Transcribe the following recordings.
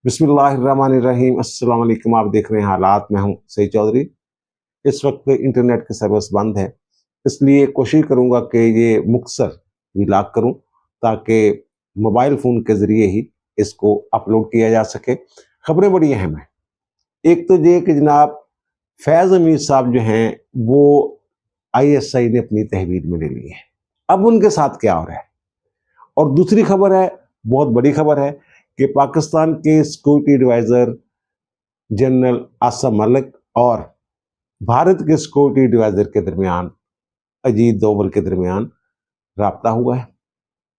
बिस्मिल्लाहिर्रहमानिर्रहीम। अस्सलाम वालेकुम। आप देख रहे हैं हालात। मैं हूं सईद चौधरी। इस वक्त इंटरनेट की सर्विस बंद है, इसलिए कोशिश करूंगा कि ये मुख्तसर व्लॉग करूं ताकि मोबाइल फ़ोन के ज़रिए ही इसको अपलोड किया जा सके। खबरें बड़ी अहम हैं। एक तो ये कि जनाब फैज़ अमीर साहब जो हैं वो आईएसआई ने अपनी तहवील में ले लिए हैं। अब उनके साथ क्या हो रहा है? और दूसरी खबर है, बहुत बड़ी खबर है कि पाकिस्तान के security adviser general Asim Malik और भारत के सिक्योरिटी एडवाइज़र के दरमियान, अजीत डोभाल के दरमियान राब्ता हुआ है।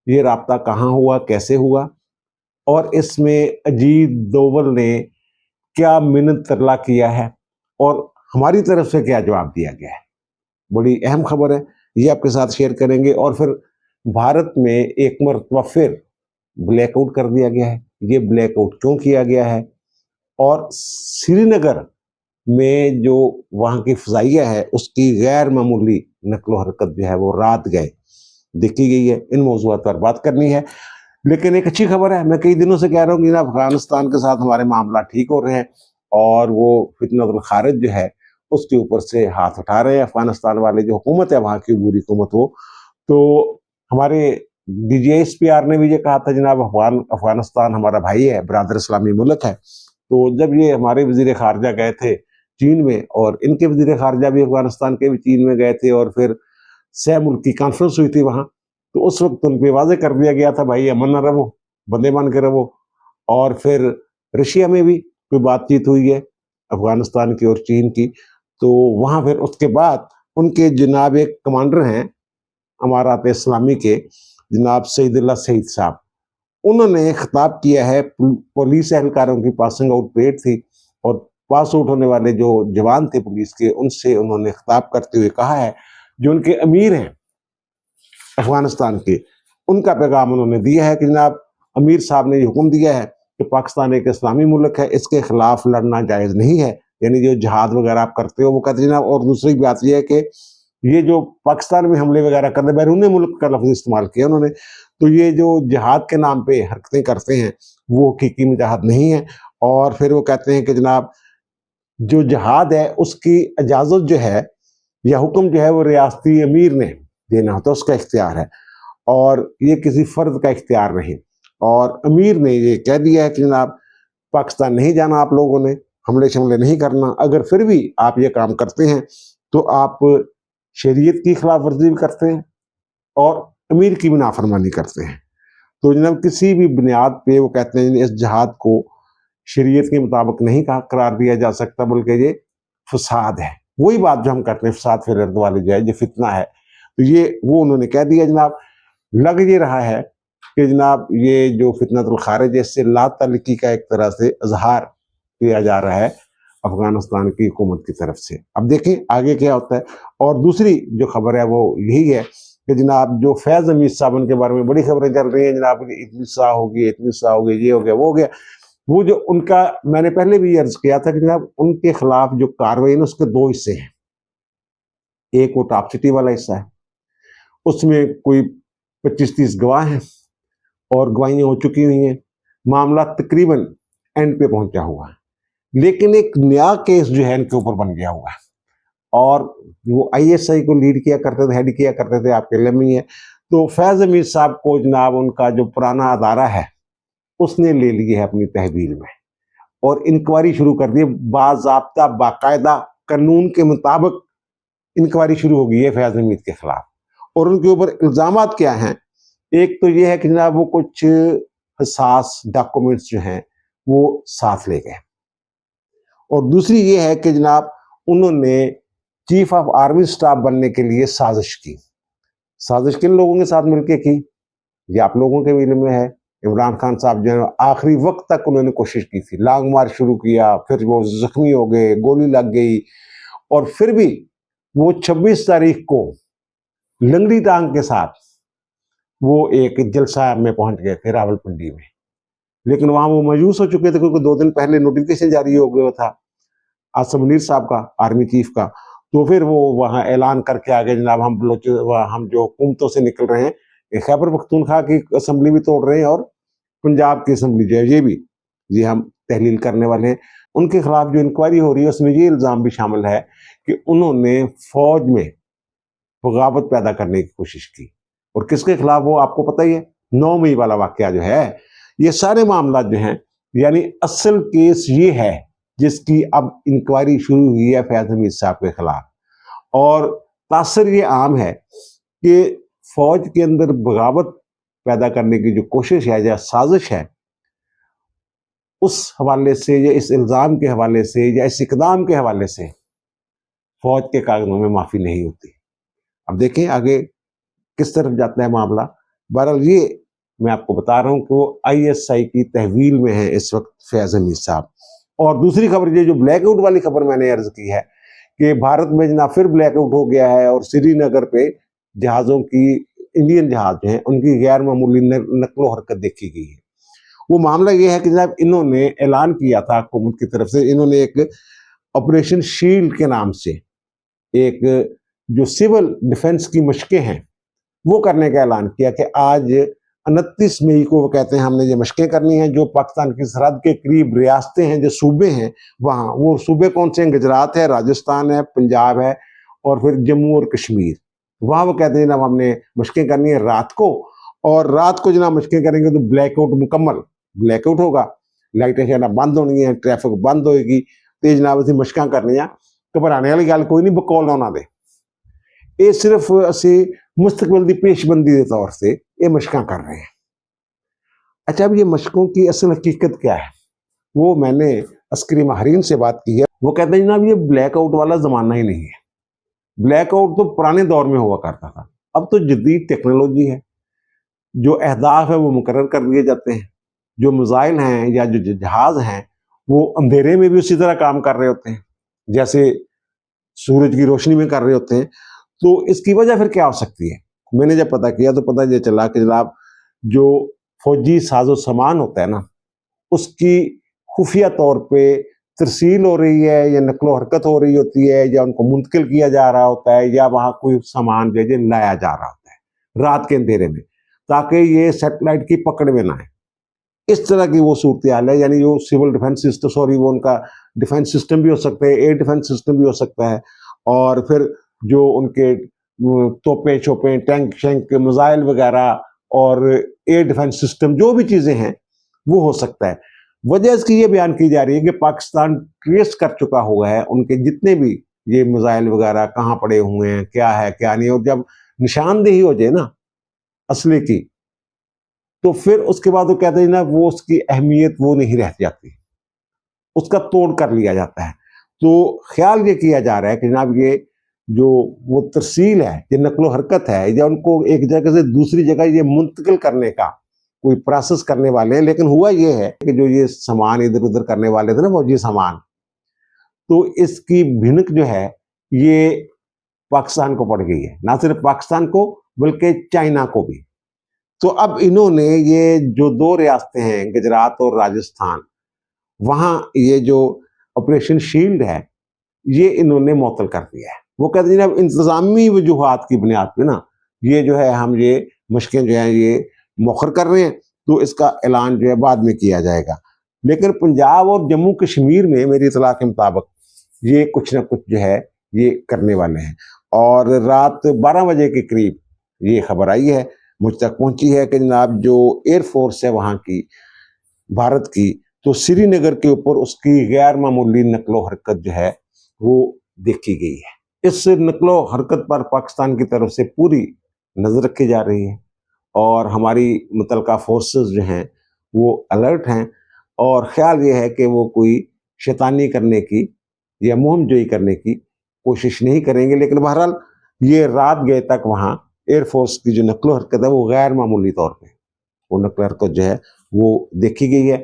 ये राब्ता कहाँ हुआ, कैसे हुआ और इसमें अजीत डोभाल ने क्या मिन्नत तरला किया है और हमारी तरफ से क्या जवाब दिया गया है? बड़ी अहम खबर है, ये आपके साथ शेयर करेंगे। और फिर भारत में एक मरतबा फिर ब्लैकआउट कर दिया गया है। ये ब्लैकआउट क्यों किया गया है और श्रीनगर में जो वहाँ की फ़ज़ाइया है उसकी गैर मामूली नक़्लो हरकत जो है वो रात गए देखी गई है। इन मौज़ूआत पर बात करनी है। लेकिन एक अच्छी खबर है, मैं कई दिनों से कह रहा हूँ कि ना अफ़गानिस्तान के साथ हमारे मामला ठीक हो रहे हैं और वो फितनतुल खारिज जो है उसके ऊपर से हाथ उठा रहे हैं अफ़गानिस्तान वाले, जो हुकूमत है वहाँ की बुरी हुकूमत वो। तो हमारे DGSPR ने भी ये कहा था जनाब अफ़गानिस्तान हमारा भाई है, बरादर इस्लामी मुल्क है। तो जब ये हमारे वज़ीर ख़ारजा गए थे चीन में और इनके वज़ीर ख़ारजा भी अफ़गानिस्तान के भी चीन में गए थे और फिर सह मुल्की कॉन्फ्रेंस हुई थी वहाँ, तो उस वक्त उन पे वाज़ेह कर दिया गया था भाई अमन न रहो, बंदे बन के रहो। और फिर रशिया में भी कोई बातचीत हुई है अफ़गानिस्तान की और चीन की, तो वहाँ फिर उसके बाद उनके जनाब एक कमांडर हैं अमारात इस्लामी के, जनाब सईदुल्लाह सईद साहब, उन्होंने खिताब किया है। पुलिस एहलकारों की पासिंग आउट परेड थी और पास आउट होने वाले जो जवान थे पुलिस के, उनसे उन्होंने खिताब करते हुए कहा है, जो उनके अमीर हैं अफ़गानिस्तान के, उनका पैगाम उन्होंने दिया है कि जनाब अमीर साहब ने ये हुक्म दिया है कि पाकिस्तान एक इस्लामी मुल्क है, इसके खिलाफ लड़ना जायज़ नहीं है। यानी जो जहाद वगैरह आप करते हो वो कहते हैं जनाब। और दूसरी बात यह है कि ये जो पाकिस्तान में हमले वगैरह कर रहे, बैरून मुल्क का लफ्ज़ इस्तेमाल किया उन्होंने, तो ये जो जिहाद के नाम पे हरकतें करते हैं वो हकीकी मुजाहिद नहीं है। और फिर वो कहते हैं कि जनाब जो जिहाद है उसकी इजाज़त जो है या हुक्म जो है वो रियासती अमीर ने देना होता है, उसका इख्तियार है और ये किसी फ़र्द का इख्तियार नहीं। और अमीर ने ये कह दिया है कि जनाब पाकिस्तान नहीं जाना आप लोगों ने, हमले शमले नहीं करना। अगर फिर भी आप ये काम करते हैं तो आप शरीयत की खिलाफ वर्जी भी करते हैं और अमीर की भी नाफरमानी करते हैं। तो जनाब किसी भी बुनियाद पे वो कहते हैं इस जिहाद को शरीयत के मुताबिक नहीं करार दिया जा सकता, बल्कि ये फसाद है। वही बात जो हम करते हैं फसाद फिर अर्द वाली जो है, ये फितना है। तो ये वो उन्होंने कह दिया जनाब। लग ये रहा है कि जनाब ये जो फितनतुल खारिज है इससे लातल्लुकी का एक तरह से इजहार किया जा रहा है अफगानिस्तान की हुकूमत की तरफ से। अब देखें आगे क्या होता है। और दूसरी जो खबर है वो यही है कि जनाब जो फैज़ अमीर साहब, उनके बारे में बड़ी खबरें चल रही हैं जनाब, इतनी सा होगी, इतनी सा हो गई, ये हो गया, वो हो गया। वो जो उनका, मैंने पहले भी अर्ज किया था कि जनाब उनके खिलाफ जो कार्रवाई है ना उसके दो हिस्से हैं। एक वो टॉप सिटी वाला हिस्सा है, उसमें कोई 25-30 गवाह हैं और गवाहियाँ हो चुकी हुई हैं, मामला तकरीबन एंड पे पहुंचा हुआ है। लेकिन एक नया केस जो है इनके ऊपर बन गया हुआ है और वो आईएसआई को लीड किया करते थे, हेड किया करते थे, आपके लम्ही है। तो फैज़ अमीर साहब को जनाब उनका जो पुराना अदारा है उसने ले लिया है अपनी तहवील में और इंक्वायरी शुरू कर दी। बाज़ाब्ता बाकायदा कानून के मुताबिक इंक्वायरी शुरू हो गई है फैज़ अमीर के खिलाफ। और उनके ऊपर इल्ज़ामात क्या हैं? एक तो ये है कि जनाब वो कुछ हसास डॉक्यूमेंट्स जो हैं वो साथ ले गए और दूसरी ये है कि जनाब उन्होंने चीफ ऑफ आर्मी स्टाफ बनने के लिए साजिश की। साजिश किन लोगों के साथ मिलकर की, ये आप लोगों के भी इल्म में है। इमरान खान साहब जो है आखिरी वक्त तक उन्होंने कोशिश की थी, लॉन्ग मार्च शुरू किया, फिर वो जख्मी हो गए, गोली लग गई और फिर भी वो 26 तारीख को लंगड़ी टांग के साथ वो एक जलसा में पहुंच गए थे रावलपिंडी में। लेकिन वहां वो मायूस हो चुके थे क्योंकि 2 दिन पहले नोटिफिकेशन जारी हो गया था आसिम मुनीर साहब का, आर्मी चीफ का। तो फिर वो वहां ऐलान करके आ गए जनाब हम जो हुकूमतों से निकल रहे हैं, खैबर पख्तूनख्वा की असम्बली भी तोड़ रहे हैं और पंजाब की असम्बली जो है ये भी। ये हम तहलील करने वाले हैं। उनके खिलाफ जो इंक्वायरी हो रही है उसमें ये इल्ज़ाम भी शामिल है कि उन्होंने फौज में बगावत पैदा करने की कोशिश की। और किसके खिलाफ, वो आपको पता ही है, 9 मई वाला वाकया जो है। ये सारे मामला जो हैं, यानी असल केस ये है जिसकी अब इंक्वायरी शुरू हुई है फैज़ हमीद साहब के खिलाफ। और तासर ये आम है कि फौज के अंदर बगावत पैदा करने की जो कोशिश है या साजिश है, उस हवाले से या इस इल्ज़ाम के हवाले से या इस इक़दाम के हवाले से फौज के कागज़ों में माफ़ी नहीं होती। अब देखें आगे किस तरफ जाता है मामला। बहरहाल ये मैं आपको बता रहा हूँ कि वो आईएसआई की तहवील में है इस वक्त फैज़ हमीद साहब। और दूसरी खबर ये जो ब्लैकआउट वाली खबर मैंने अर्ज की है कि भारत में जना फिर ब्लैकआउट हो गया है और श्रीनगर पे जहाज़ों की, इंडियन जहाज जो हैं उनकी गैर मामूली नकलो हरकत देखी गई है। वो मामला ये है कि जनाब इन्होंने ऐलान किया था हुकूमत की तरफ से, इन्होंने एक ऑपरेशन शील्ड के नाम से एक जो सिविल डिफेंस की मशकें हैं वो करने का ऐलान किया कि आज 29 मई को वो कहते हैं हमने ये मशकें करनी हैं। जो पाकिस्तान की सरहद के करीब रियासतें हैं, जो सूबे हैं वहाँ, वो सूबे कौन से हैं? गुजरात है, राजस्थान है, पंजाब है और फिर जम्मू और कश्मीर। वहाँ वो कहते हैं जनाब हमने मशकें करनी है रात को, और रात को जनाब मशकें करेंगे तो ब्लैकआउट, मुकम्मल ब्लैकआउट होगा, लाइटें शहना बंद होनी है, ट्रैफिक बंद होएगी, तो जनाब असं मशकां करनियां। घबराने वाली गल कोई नहीं, बकौल ना उन्होंने ये सिर्फ असी मुस्तकबिल की पेशबंदी के तौर से ये मशकां कर रहे हैं। अच्छा, अब ये मशकों की असल हकीकत क्या है वो मैंने अस्करी माहरीन से बात की है। वो कहते हैं जनाब ये ब्लैकआउट वाला ज़माना ही नहीं है। ब्लैकआउट तो पुराने दौर में हुआ करता था, अब तो जदीद टेक्नोलॉजी है, जो अहदाफ है वो मुकर्रर कर दिए जाते हैं, जो मिसाइल हैं या जो जहाज़ हैं वो अंधेरे में भी उसी तरह काम कर रहे होते हैं जैसे सूरज की रोशनी में कर रहे होते हैं। तो इसकी वजह फिर क्या हो सकती है? मैंने जब पता किया तो पता ये चला कि जनाब जो फौजी साजो सामान होता है ना, उसकी खुफिया तौर पे तरसील हो रही है या नकलो हरकत हो रही होती है या उनको मुंतकिल किया जा रहा होता है या वहाँ कोई सामान जो है लाया जा रहा होता है रात के अंधेरे में, ताकि ये सेटेलाइट की पकड़ में ना आए। इस तरह की वो सूरत हाल है। यानी जो सिविल डिफेंस सिस्टम, सॉरी वो उनका डिफेंस सिस्टम भी हो सकता है, एयर डिफेंस सिस्टम भी हो सकता है, और फिर जो उनके तोपें छोपें, टैंक शैंक, मिसाइल वगैरह और एयर डिफेंस सिस्टम जो भी चीज़ें हैं वो हो सकता है। वजह इसकी ये बयान की जा रही है कि पाकिस्तान ट्रेस कर चुका हुआ है उनके जितने भी ये मिसाइल वगैरह कहाँ पड़े हुए हैं, क्या है क्या नहीं। और जब निशानदेही हो जाए ना असले की, तो फिर उसके बाद वो कहते हैं ना वो उसकी अहमियत वो नहीं रह जाती, उसका तोड़ कर लिया जाता है। तो ख्याल ये किया जा रहा है कि जनाब ये जो वो तरसील है, ये नकलो हरकत है, या उनको एक जगह से दूसरी जगह ये मुंतकिल करने का कोई प्रोसेस करने वाले हैं। लेकिन हुआ ये है कि जो ये सामान इधर उधर करने वाले थे ना फौजी सामान, तो इसकी भिनक जो है ये पाकिस्तान को पड़ गई है, ना सिर्फ पाकिस्तान को बल्कि चाइना को भी। तो अब इन्होंने ये जो 2 रियासतें हैं गुजरात और राजस्थान, वहाँ ये जो ऑपरेशन शील्ड है ये इन्होंने मुअत्तल कर दिया है। वो कहते हैं अब इंतज़ामी वजूहात की बुनियाद पे ना ये जो है हम ये मशकें जो हैं ये मौखर कर रहे हैं, तो इसका ऐलान जो है बाद में किया जाएगा। लेकिन पंजाब और जम्मू कश्मीर में मेरी इतला के मुताबिक ये कुछ ना कुछ जो है ये करने वाले हैं। और रात 12 बजे के करीब ये खबर आई है, मुझ तक पहुंची है कि जनाब जो एयरफोर्स है वहाँ की, भारत की, तो श्रीनगर के ऊपर उसकी गैर मामूली नकलो हरकत जो है वो देखी गई है। इस नकलो हरकत पर पाकिस्तान की तरफ से पूरी नज़र रखी जा रही है और हमारी मुतलका फोर्सेस जो हैं वो अलर्ट हैं, और ख्याल ये है कि वो कोई शैतानी करने की या मुहिमजोई करने की कोशिश नहीं करेंगे। लेकिन बहरहाल ये रात गए तक वहाँ एयरफोर्स की जो नकलो हरकत है वो गैर मामूली तौर पे वो नकलो हरकत जो है वो देखी गई है।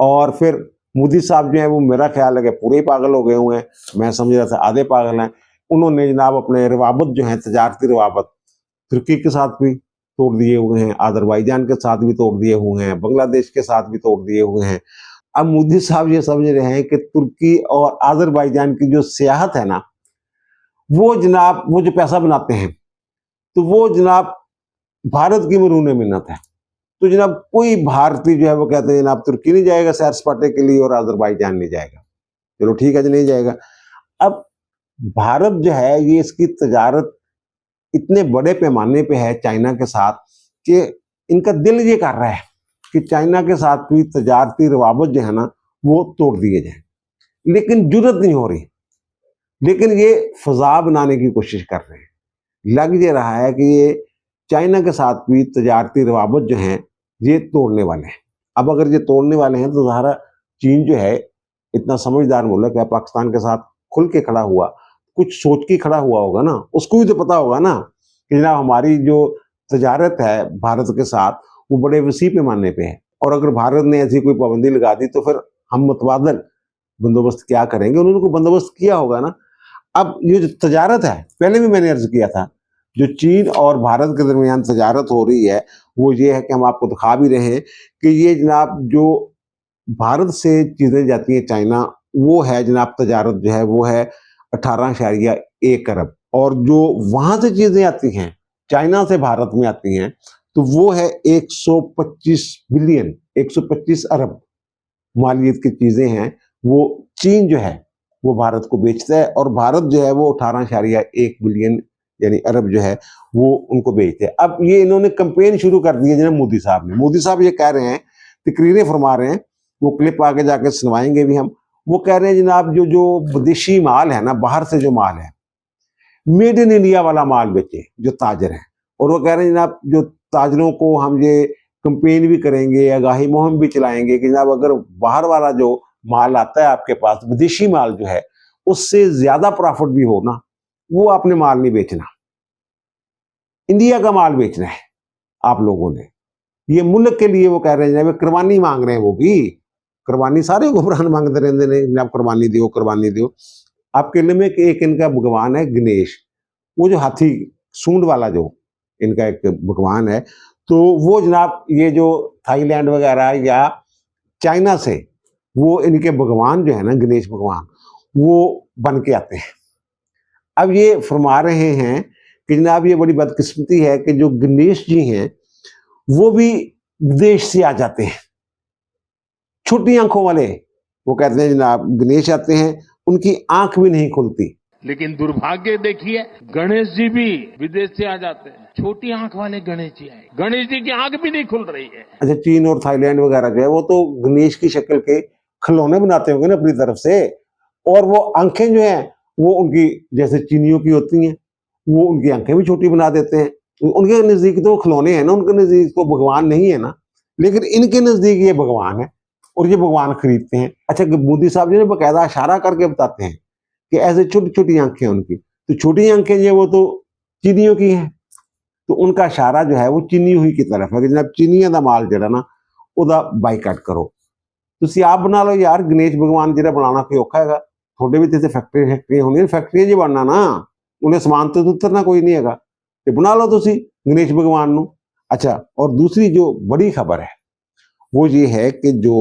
और फिर मोदी साहब जो है वो मेरा ख्याल है कि पूरे ही पागल हो गए हुए हैं, मैं समझ रहा था आधे पागल हैं। उन्होंने जनाब अपने रवाबत जो हैं, तजारती रवाबत तुर्की के साथ भी तोड़ दिए हुए हैं, अजरबैजान के साथ भी तोड़ दिए हुए हैं, बांग्लादेश के साथ भी तोड़ दिए हुए हैं। अब मोदी साहब ये समझ रहे हैं कि तुर्की और अजरबैजान की जो सियाहत है ना, वो जनाब वो जो पैसा बनाते हैं, तो वो जनाब भारत की मरून मिन्नत है। तो जनाब कोई भारतीय जो है वो कहते हैं जनाब तुर्की नहीं जाएगा सैर सपाटे के लिए और अजरबैजान नहीं जाएगा। चलो ठीक है जी, नहीं जाएगा। अब भारत जो है ये इसकी तजारत इतने बड़े पैमाने पे है चाइना के साथ कि इनका दिल ये कर रहा है कि चाइना के साथ भी तजारती रवाबत जो है ना वो तोड़ दिए जाए, लेकिन जरूरत नहीं हो रही। लेकिन ये फजा बनाने की कोशिश कर रहे हैं। लग ये रहा है कि ये चाइना के साथ भी तजारती रवाबत जो हैं ये तोड़ने वाले हैं। अब अगर ये तोड़ने वाले हैं तो ज़ाहिर चीन जो है इतना समझदार मुल्क है, पाकिस्तान के साथ खुल के खड़ा हुआ, कुछ सोच के खड़ा हुआ होगा ना, उसको भी तो पता होगा ना कि जनाब हमारी जो तजारत है भारत के साथ वो बड़े वसी पैमाने पे है, और अगर भारत ने ऐसी कोई पाबंदी लगा दी तो फिर हम मुतबादल बंदोबस्त क्या करेंगे, उन्होंने कोई बंदोबस्त किया होगा ना। अब ये जो तजारत है, पहले भी मैंने अर्ज किया था, जो चीन और भारत के दरमियान तजारत हो रही है वो ये है कि हम आपको दिखा भी रहे हैं कि ये जनाब जो भारत से चीज़ें जाती हैं चाइना, वो है जनाब तजारत जो है वो है 18.1 अरब, और जो वहाँ से चीज़ें आती हैं चाइना से भारत में आती हैं तो वो है 125 बिलियन 125 अरब मालियत की चीज़ें हैं, वो चीन जो है वो भारत को बेचता है, और भारत जो है वो 18.1 बिलियन यानी अरब जो है वो उनको बेचते हैं। अब ये इन्होंने कंपेन शुरू कर दी है जनाब मोदी साहब ने। मोदी साहब ये कह रहे हैं, तकरीरें फरमा रहे हैं, वो क्लिप आगे जाके सुनवाएंगे भी हम। वो कह रहे हैं जनाब जो जो विदेशी माल है ना, बाहर से जो माल है, मेड इन इंडिया वाला माल बेचे जो ताजर हैं। और वो कह रहे हैं जनाब जो ताजरों को हम ये कंपेन भी करेंगे, आगाही मुहिम भी चलाएंगे कि जनाब अगर बाहर वाला जो माल आता है आपके पास, विदेशी माल जो है, उससे ज्यादा प्रॉफिट भी हो ना, वो आपने माल नहीं बेचना, इंडिया का माल बेचना है आप लोगों ने। ये मुल्क के लिए वो कह रहे हैं, कुर्बानी मांग रहे हैं, वो भी कुर्बानी सारे हुक्मरान मांगते रहते हैं जनाब, कुर्बानी दो कुर्बानी दो। आपके में एक इनका भगवान है गणेश, वो जो हाथी सूंड वाला जो इनका एक भगवान है, तो वो जनाब ये जो थाईलैंड वगैरह या चाइना से वो इनके भगवान जो है ना गणेश भगवान, वो बन के आते हैं। अब ये फरमा रहे हैं कि जनाब ये बड़ी बदकिस्मती है कि जो गणेश जी हैं वो भी विदेश से आ जाते हैं, छोटी आंखों वाले। वो कहते हैं जनाब गणेश आते हैं, उनकी आंख भी नहीं खुलती। लेकिन दुर्भाग्य देखिए, गणेश जी भी विदेश से आ जाते हैं, छोटी आंख वाले गणेश जी आए, गणेश जी की आंख भी नहीं खुल रही है। अच्छा, चीन और थाईलैंड वगैरह जो है वो तो गणेश की शक्ल के खिलौने बनाते होंगे ना अपनी तरफ से, और वो आंखें जो हैं वो उनकी जैसे चीनियों की होती हैं, वो उनकी आंखें भी छोटी बना देते हैं। उनके नजदीक तो खिलौने हैं ना, उनके नजदीक तो भगवान नहीं है ना, लेकिन इनके नजदीक ये भगवान है और ये भगवान खरीदते हैं। अच्छा, मोदी साहब जी ने बकायदा इशारा करके बताते हैं कि ऐसे छोटी छोटी आंखें उनकी, तो छोटी आंखें ये वो तो चीनियों की हैं, तो उनका इशारा जो है वो चीनी हुई की तरफ है कि जनाब चीनिया का माल जरा ना ਉਹਦਾ ਬਾਈਕਾਟ ਕਰੋ। ਤੁਸੀਂ ਆਪ ਬਣਾ ਲਓ ਯਾਰ, ਗਣੇਸ਼ ਭਗਵਾਨ ਜਿਹੜਾ ਬਣਾਉਣਾ ਕੋਈ ਔਖਾ ਹੈਗਾ? ਤੁਹਾਡੇ ਵੀ ਤੇ ਫੈਕਟਰੀਆਂ ਹੁੰਦੀਆਂ, ਫੈਕਟਰੀਆਂ 'ਚ ਬਣਨਾ ਨਾ, ਉਹਨੇ ਸਮਾਨ ਤੋਂ ਉਤਰਨਾ ਕੋਈ नहीं हैगा, ਤੇ ਬਣਾ ਲਓ ਤੁਸੀਂ गणेश भगवान ਨੂੰ। अच्छा, और दूसरी जो बड़ी खबर है वो ये है कि जो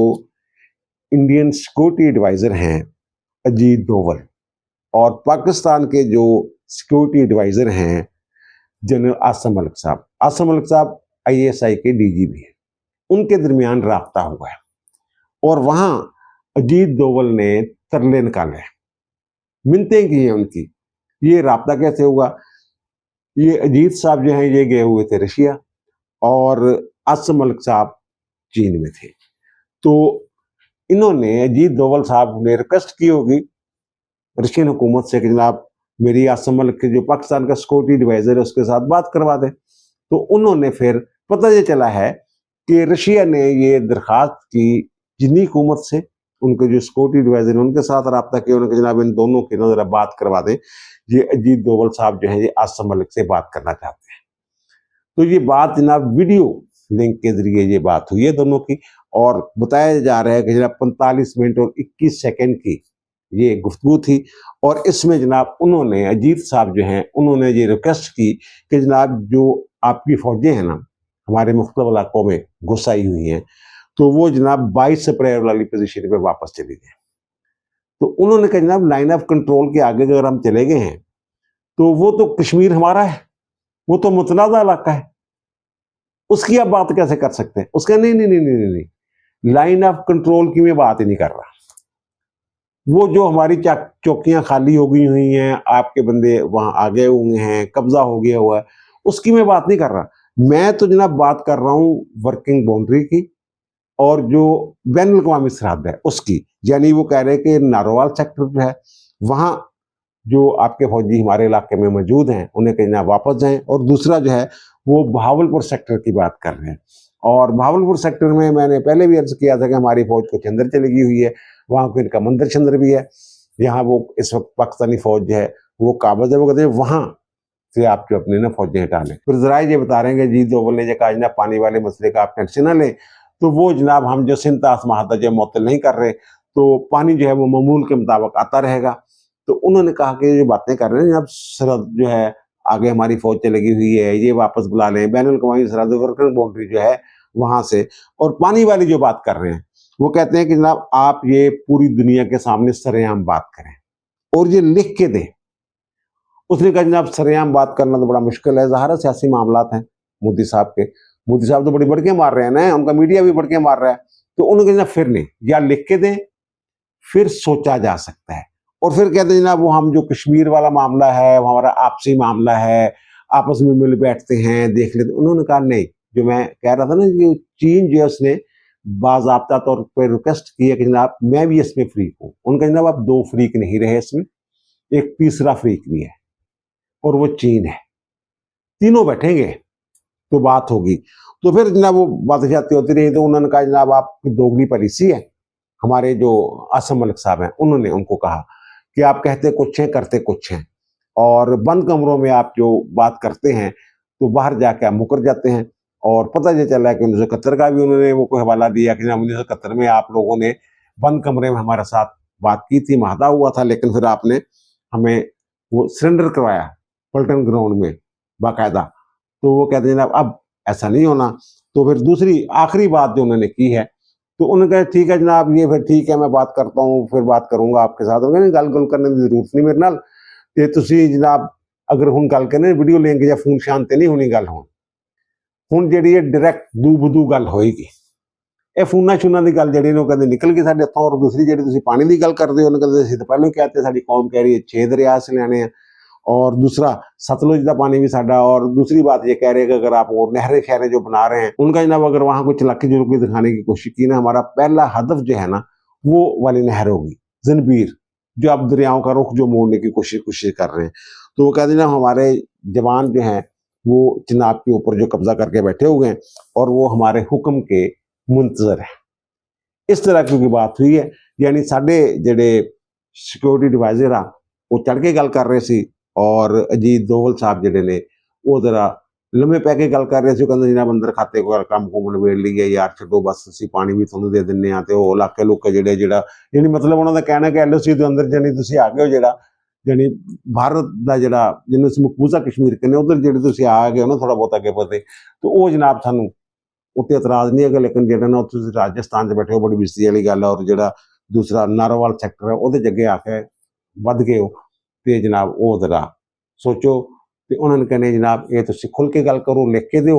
इंडियन सिक्योरिटी एडवाइजर हैं अजीत डोवल, और पाकिस्तान के जो सिक्योरिटी एडवाइजर हैं जनरल आसम मलिक साहब, आसम मलिक साहब ISI के DGP हैं, उनके दरमियान राब्ता हुआ है, और वहां अजीत डोवल ने तरले निकाले, मिन्नतें की हैं उनकी। ये राब्ता कैसे हुआ? ये अजीत साहब जो हैं ये गए हुए थे रशिया, और आसम मलिक साहब चीन में थे, तो इन्होंने अजीत डोवल साहब ने रिक्वेस्ट की होगी रशियन हुकूमत से कि जनाब मेरी आसम मलिक के जो पाकिस्तान का सिक्योरिटी एडवाइजर है उसके साथ बात करवा दें। तो उन्होंने फिर पता ये चला है कि रशिया ने ये दरख्वास्त की चीनी हुकूमत से, उनके जो सिक्योरिटी एडवाइजर उनके साथ रब्ता किया, उन्होंने जनाब इन दोनों की ना जरा बात करवा दें, ये अजीत डोवल साहब जो है ये आसम मलिक से बात करना चाहते हैं। तो ये बात जनाब वीडियो लिंक के जरिए ये बात हुई है दोनों की, और बताया जा रहा है कि जनाब 45 मिनट और 21 सेकंड की ये गुफ्तगू थी, और इसमें जनाब उन्होंने अजीत साहब जो हैं उन्होंने ये रिक्वेस्ट की कि जनाब जो आपकी फौजें हैं ना हमारे मुख्तलिफ इलाकों में घुस आई हुई हैं, तो वो जनाब 22 अप्रैल वाली पोजीशन पे वापस चली गए। तो उन्होंने कहा जनाब लाइन ऑफ कंट्रोल के आगे अगर हम चले गए हैं तो वो तो कश्मीर हमारा है, वो तो मुतनाज़ा इलाका है, उसकी आप बात कैसे कर सकते हैं? उसका नहीं नहीं नहीं नहीं नहीं नहीं, लाइन ऑफ कंट्रोल की मैं बात ही नहीं कर रहा। वो जो हमारी चौकियां खाली हो गई हुई हैं, आपके बंदे वहां आ गए हुए हैं, कब्जा हो गया हुआ है, उसकी मैं बात नहीं कर रहा। मैं तो जनाब बात कर रहा हूं वर्किंग बाउंड्री की और जो बैनुल अक़वामी सरहद है उसकी। यानी वो कह रहे हैं कि नारोवाल सेक्टर जो है वहां जो आपके फौजी हमारे इलाके में मौजूद हैं उन्हें कहीं ना वापस जाएं, और दूसरा जो है वो बहावलपुर सेक्टर की बात कर रहे हैं। और बहावलपुर सेक्टर में मैंने पहले भी अर्ज किया था कि हमारी फौज कुछ अंदर चली गई हुई है, वहाँ को इनका मंदिर चंद्र भी है, यहाँ वो इस वक्त पाकिस्तानी फौज जो है वो काबज है, वो कहते हैं वहाँ से आप जो अपने ना फौजें हटा लें। फिर जरा ये बता रहे हैं जी दोवल ने जो कहा जनाब पानी वाले मसले का आप टेंशन ना लें, तो वो जनाब हम जो सिंतास महादा जो मुअत्तल नहीं कर रहे, तो पानी जो है वो मामूल के मुताबिक आता रहेगा। तो उन्होंने कहा कि जो बातें कर रहे हैं जनाब, सरहद जो है आगे हमारी फौज से लगी हुई है, ये वापस बुला लें, बैनुल अक़वामी सरहद वर्किंग बाउंड्री जो है वहां से। और पानी वाली जो बात कर रहे हैं वो कहते हैं कि जनाब आप ये पूरी दुनिया के सामने सरेआम बात करें और ये लिख के दें। उसने कहा जनाब सरेआम बात करना तो बड़ा मुश्किल है, ज़ाहिर है सियासी मामलात हैं मोदी साहब के, मोदी साहब तो बड़ी बढ़के मार रहे हैं ना, उनका मीडिया भी बढ़के मार रहा है। तो उन्होंने कहा फिर नहीं, या लिख के दें फिर सोचा जा सकता है। और फिर कहते हैं जनाब वो हम जो कश्मीर वाला मामला है वो हमारा आपसी मामला है, आपस में मिल बैठते हैं देख लेते। उन्होंने कहा नहीं, जो मैं कह रहा था ना ये चीन जो है उसने बाज़ाब्ता तौर पर रिक्वेस्ट की है कि जनाब मैं भी इसमें फ्रीक हूँ। उनका जनाब आप दो फ्रीक नहीं रहे इसमें, एक तीसरा फ्रीक भी है और वो चीन है। तीनों बैठेंगे तो बात होगी। तो फिर जनाब वो बातें जाती होती रही, तो उन्होंने कहा जनाब आपकी दोगली पॉलिसी है। हमारे जो आसम मलिक साहब हैं उन्होंने उनको कहा कि आप कहते कुछ हैं करते कुछ हैं, और बंद कमरों में आप जो बात करते हैं तो बाहर जाके आप मुकर जाते हैं। और पता ये चला है कि 1971 का भी उन्होंने वो को हवाला दिया कि 1971 में आप लोगों ने बंद कमरे में हमारे साथ बात की थी, माहदा हुआ था, लेकिन फिर आपने हमें वो सरेंडर करवाया पलटन ग्राउंड में बाकायदा। तो वो कहते हैं जनाब अब ऐसा नहीं होना। तो फिर दूसरी आखिरी बात जो उन्होंने की है, तो उन्होंने कहा ठीक है जनाब ये फिर ठीक है मैं बात करता हूँ, फिर बात करूंगा आपके साथ। उन्होंने गल गुल करने की जरूरत नहीं मेरे नाल, ते तुसी जनाब अगर हुण गल करने वीडियो लेंगे या फोन शांत नहीं होनी गल हुण जिहड़ी है डायरैक्ट दू बदू गल होएगी। ਇਹ ਫੋਨਾਂ ਸ਼ੂਨਾਂ ਦੀ ਗੱਲ ਜਿਹੜੀ ਨੂੰ ਕਦੇ ਨਿਕਲ ਗਈ ਸਾਡੇ ਹੱਥੋਂ। ਔਰ ਦੂਸਰੀ ਜਿਹੜੀ ਤੁਸੀਂ ਪਾਣੀ ਦੀ ਗੱਲ ਕਰਦੇ ਹੋ, ਉਹਨੇ ਕਦੇ ਅਸੀਂ ਤਾਂ ਪਹਿਲਾਂ ਹੀ ਕਹਿ ਦਿੱਤੇ ਸਾਡੀ ਕੌਮ ਕਹਿ ਰਹੀ ਹੈ 6 दरिया से लेने हैं, और दूसरा सतलुज का पानी भी साडा। और दूसरी बात ये कह रहे हैं कि अगर आप और नहरें शहरें जो बना रहे हैं उनका जनाब अगर वहाँ कोई चलाकी जुलूकी दिखाने की कोशिश की ना, हमारा पहला हदफ जो है ना वो वाली नहर होगी जनबीर, जो आप दरियाओं का रुख जो मोड़ने की कोशिश कर रहे हैं। तो वो कहते ना हमारे जवान जो हैं वो चिनाब के ऊपर जो कब्जा करके बैठे हुए हैं और वो हमारे हुक्म के मुंतजर है। इस तरह की बात हुई है। यानी साडे जेडे सिक्योरिटी डिवाइजर आ वो चढ़ के गल कर रहे सी, और अजीत दोवल साहब जेडे ने वो जरा लम्बे पै के गल कर रहे थे, कहते जनाब अंदर खाते को काम कुम नवेड़ लीए यार, छड्डो बस असीं पानी भी तुहानूं दे दिंदे आ। ते वो इलाके लुके जेडे जेड़ा यानी मतलब उन्होंने कहना कि LOC के अंदर जानी तुसीं आ गए हो, जेड़ा यानी भारत का जेड़ा जिन्होंने असीं मकबूजा कश्मीर कहने उधर जेडे तुसीं आ गए हो ना थोड़ा बहुत अगे पते, तो वो जनाब सानूं उत्ते इतराज नहीं है। लेकिन जेड़ा ना तुसीं राजस्थान च बैठे हो बड़ी बेइज्जती वाली गल है। और जेड़ा दूसरा नारोवाल सैक्टर है उहदे अगे आके वध गए हो, तो जनाब वो जरा सोचो। तो उन्होंने कहने जनाब ये तुसीं खुल के गल करो, लिख के दो,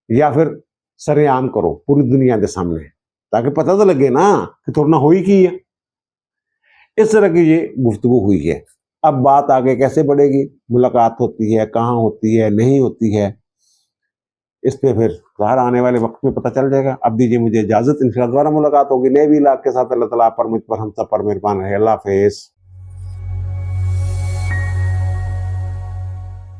या फिर सरेआम करो पूरी दुनिया के सामने, ताकि पता तो लगे ना कि थोड़ा ना हुई की है। इस तरह की ये गुफ्तगू हुई है। अब बात आगे कैसे बढ़ेगी, मुलाकात होती है, कहाँ होती है, नहीं होती है, इस पे फिर ज़ाहिर आने वाले वक्त में पता चल जाएगा। अब दीजिए मुझे इजाज़त, इंशाअल्लाह दोबारा मुलाकात होगी नए भी इलाके के साथ। अल्लाह ताला पर मुझ पर हम सब पर मेहरबान रहे। अल्लाह हाफ़िज़।